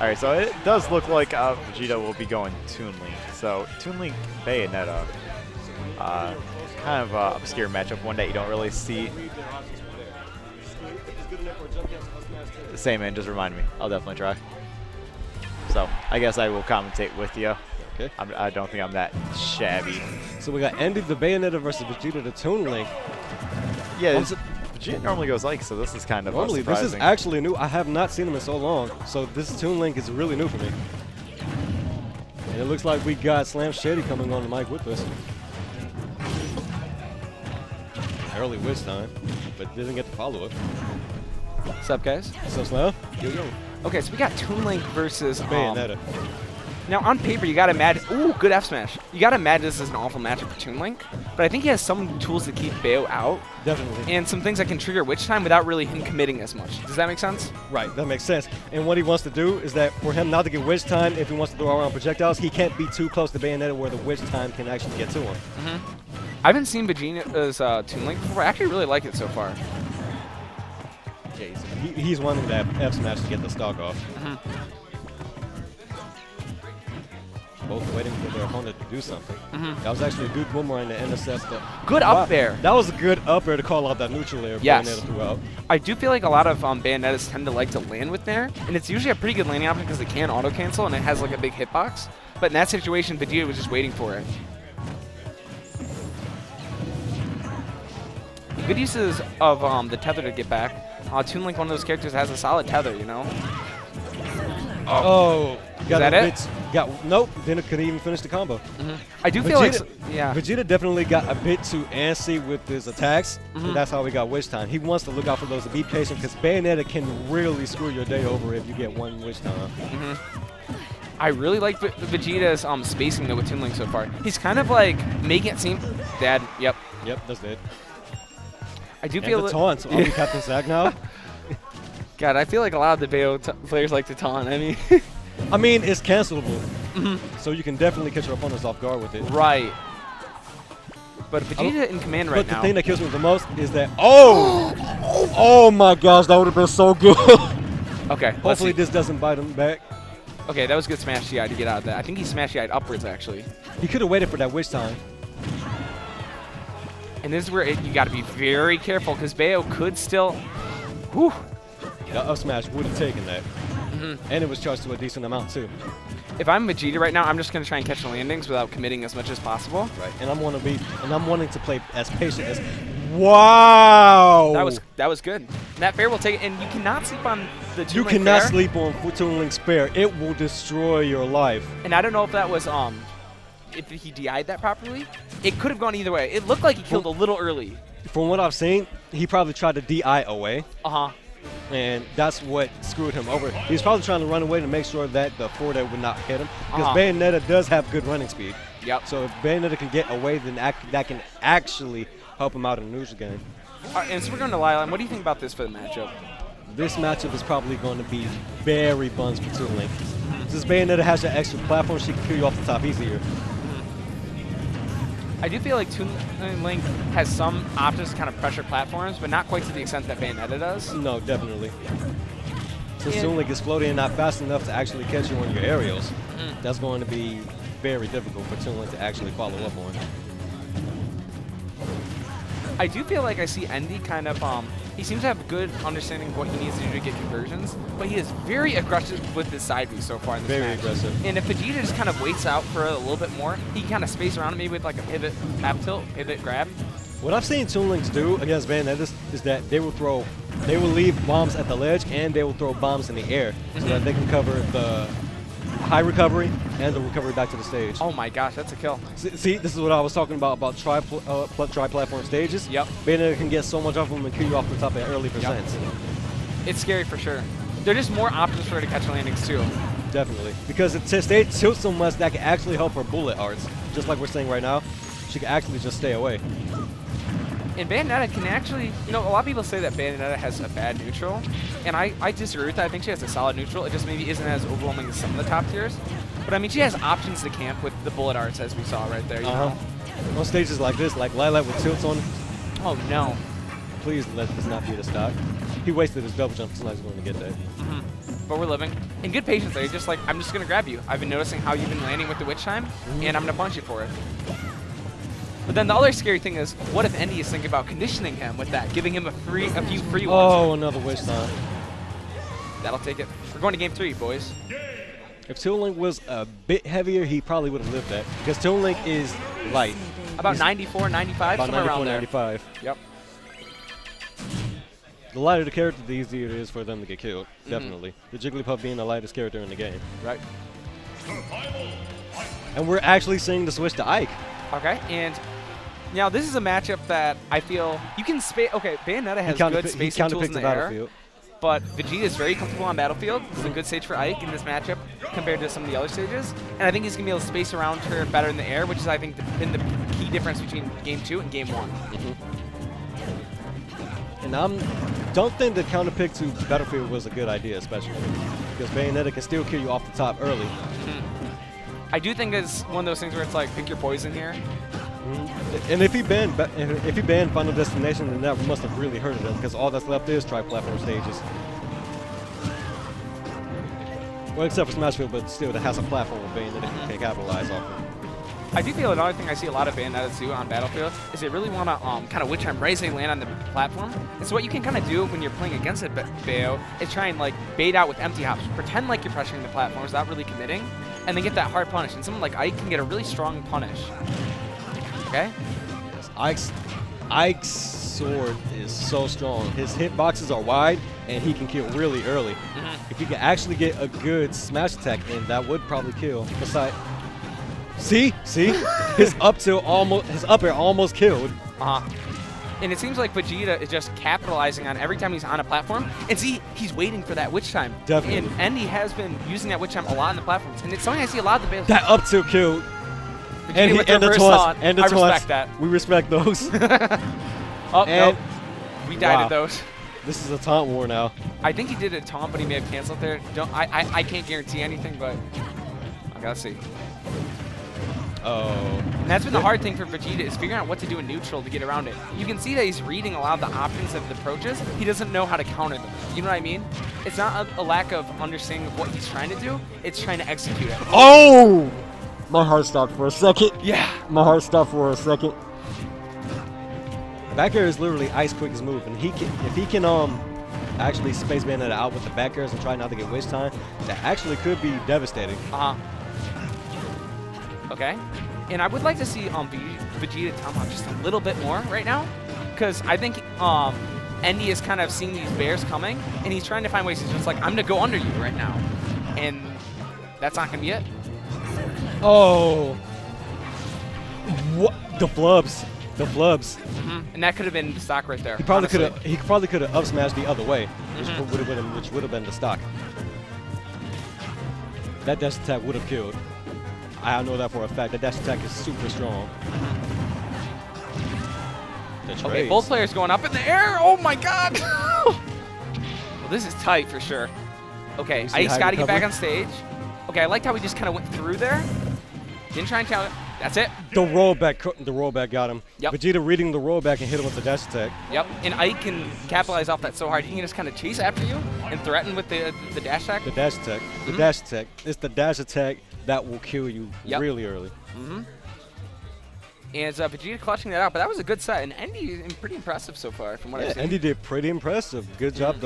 All right, so it does look like Vegeta will be going Toon Link. So Toon Link Bayonetta, kind of an obscure matchup, one that you don't really see. Same man, just remind me. I'll definitely try. So I guess I will commentate with you. Okay. I don't think I'm that shabby. So we got Endy the Bayonetta versus Vegeta the Toon Link. Yeah, Vegeta normally goes like, so this is kind of normally surprising. this is actually new. I have not seen him in so long, so this Toon Link is really new for me. And it looks like we got Slam Shady coming on the mic with us. Early wish time, but didn't get the follow-up. What's up, guys? What's up, Slam? Yo, yo. Okay, so we got Toon Link versus Bayonetta. Now, on paper, you got to imagine... Ooh, good F smash. You got to imagine this is an awful matchup for Toon Link, but I think he has some tools to keep Bayo out. Definitely. And some things that can trigger Witch Time without really him committing as much. Does that make sense? Right, that makes sense. And what he wants to do is that for him not to get Witch Time, if he wants to throw around projectiles, he can't be too close to Bayonetta where the Witch Time can actually get to him. I haven't seen Vegeta's Toon Link before. I actually really like it so far. Yeah, he's wanting that F smash to get the stock off. Both waiting for their opponent to do something. That was actually a good boomerang to intercept the... Good up there. That was a good up air to call out that neutral air Bayonetta threw out. I do feel like a lot of Bayonettas tend to like to land with there, and it's usually a pretty good landing option because it can auto-cancel and it has like a big hitbox. But in that situation, Vegeta was just waiting for it. Good uses of the tether to get back. Toon Link, one of those characters that has a solid tether, you know? Oh. Is that it? Nope, didn't could even finish the combo. I do feel like... Yeah. Vegeta definitely got a bit too antsy with his attacks, and that's how we got Witch Time. He wants to look out for those to be patient because Bayonetta can really screw your day over if you get one Witch Time. I really like Vegeta's spacing though with Toon Link so far. He's kind of like making it seem... Dad, yep. Yep, that's it. I do And feel the taunts on Captain Zack now. God, I feel like a lot of the Bayo players like to taunt. I mean, it's cancelable, so you can definitely catch your opponents off guard with it. Right. But Vegeta in command right now. But the thing that kills me the most is that... Oh my gosh, that would have been so good. Okay. Hopefully this doesn't bite him back. Okay, that was good smash DI to get out of that. I think he smash DI'd upwards, actually. He could have waited for that Witch Time. And this is where you got to be very careful because Bayo could still... Whew. The up smash would have taken that. And it was charged to a decent amount, too. If I'm Vegeta right now, I'm just going to try and catch the landings without committing as much as possible. Right. And I'm wanting to play as patient as... Wow! That was good. That fair will take it, and you cannot sleep on the Toon Link You cannot fair. sleep on Toon Link's fair. It will destroy your life. And I don't know if that was if he DI'd that properly. It could have gone either way. It looked like he killed a little early. From what I've seen, he probably tried to DI away. And that's what screwed him over. He's probably trying to run away to make sure that the forward air would not hit him. Because Bayonetta does have good running speed. Yep. So if Bayonetta can get away, then that can actually help him out in the neutral game. And so we're going to Lion. What do you think about this for the matchup? This matchup is probably going to be very buns for Toon Link. Since Bayonetta has that extra platform, she can kill you off the top easier. I do feel like Toon Link has some options to kind of pressure platforms, but not quite to the extent that Bayonetta does. No, definitely. Since Toon Link is floating and not fast enough to actually catch you on your aerials, that's going to be very difficult for Toon Link to actually follow up on. I do feel like I see Endy kind of, he seems to have a good understanding of what he needs to do to get conversions, but he is very aggressive with his side B so far in this match. Very aggressive. And if Vegeta just kind of waits out for a little bit more, he can kind of space around maybe with like a pivot, tap tilt, pivot, grab. What I've seen Toon Links do against Bayonetta is that they will leave bombs at the ledge and they will throw bombs in the air so that they can cover the high recovery and the recovery back to the stage. Oh my gosh, that's a kill. See, this is what I was talking about tri-platform stages. Yep. Bayonetta can get so much off them and kill you off the top at early percents. It's scary for sure. There are just more options for her to catch landings too. Definitely. Because they tilt so much that can actually help her bullet arts. Just like we're saying right now, she can actually just stay away. And Bayonetta can actually, you know, a lot of people say that Bayonetta has a bad neutral, and I disagree with that. I think she has a solid neutral. It just maybe isn't as overwhelming as some of the top tiers. But I mean, she has options to camp with the bullet arts, as we saw right there. You know? On stages like this, like Lilac with tilts on. Oh no! Please let this not be the stock. He wasted his double jump. He's not going to get that. but we're living. And good patience there. You're just like, I'm just going to grab you. I've been noticing how you've been landing with the witch time, and I'm going to punch you for it. But then the other scary thing is, what if Endy is thinking about conditioning him with that, giving him a few free ones? Oh, another witch time. That'll take it. We're going to game 3, boys. If Toon Link was a bit heavier, he probably would have lived that. Because Toon Link is light. About 94, 95, About somewhere 94, around there. 95. Yep. The lighter the character, the easier it is for them to get killed. Definitely. The Jigglypuff being the lightest character in the game. Right. And we're actually seeing the switch to Ike. Okay, and now this is a matchup that I feel you can space. Okay, Bayonetta has good spacing tools in the air, but Vegeta is very comfortable on Battlefield. This is a good stage for Ike in this matchup compared to some of the other stages, and I think he's gonna be able to space around her better in the air, which is I think been the key difference between Game 2 and Game 1. And I don't think the counter pick to Battlefield was a good idea, especially because Bayonetta can still kill you off the top early. I do think it's one of those things where it's like pick your poison here. And if he banned Final Destination, then that must have really hurted him because all that's left is tri-platform stages. Well, except for Smashfield, but still, that has a platform with Bayonetta you can capitalize off of. I do feel another thing I see a lot of Bayonetta do on Battlefield is they really want to kind of witch time right as they land on the platform. And so what you can kind of do when you're playing against it, Bayo, is try and like bait out with empty hops. Pretend like you're pressuring the platforms without really committing, and then get that hard punish. And someone like Ike can get a really strong punish. Okay? Yes, Ike's sword is so strong. His hitboxes are wide, and he can kill really early. If you can actually get a good smash attack in, that would probably kill. Besides, see, his up air almost killed. And it seems like Vegeta is just capitalizing on every time he's on a platform. And see, he's waiting for that witch time. Definitely. And Endy has been using that wich time a lot in the platforms. And it's something I see a lot of the That up tilt killed. And the taunt. And the I taunts. respect that. We respect those. Oh, no. We died at those. This is a taunt war now. I think he did a taunt, but he may have canceled there. I can't guarantee anything, but I gotta see. Oh. And that's been the hard thing for Vegeta is figuring out what to do in neutral to get around it. You can see that he's reading a lot of the options of the approaches. He doesn't know how to counter them. You know what I mean? It's not a lack of understanding of what he's trying to do. It's trying to execute it. Oh! My heart stopped for a second. Yeah. My heart stopped for a second. Back air is literally Ice's quickest move, and if he can actually space Bayonetta out with the back airs and try not to get waste time, that actually could be devastating. Okay. And I would like to see Vegeta tomahawk just a little bit more right now, because I think Endy is kind of seeing these bears coming, and he's trying to find ways. He's just like, I'm gonna go under you right now, and that's not gonna be it. Oh. What? The flubs. The flubs. And that could have been the stock right there. He probably could have. He probably could have up smashed the other way, which would have been the stock. That dash attack would have killed. I know that for a fact. That dash attack is super strong. Okay, both players going up in the air. Oh my God! Well, this is tight for sure. Okay, Ice got to get back on stage. Okay, I liked how he just kind of went through there. Didn't try and counter. That's it. The rollback got him. Yep. Vegeta reading the rollback and hit him with the dash attack. Yep. And Ike can capitalize off that so hard. He can just kind of chase after you and threaten with the dash attack. The dash attack. The dash attack. It's the dash attack that will kill you really early. And it's Vegeta clutching that out, but that was a good set. And Endy is pretty impressive so far from what I've seen. Endy did pretty impressive. Good job.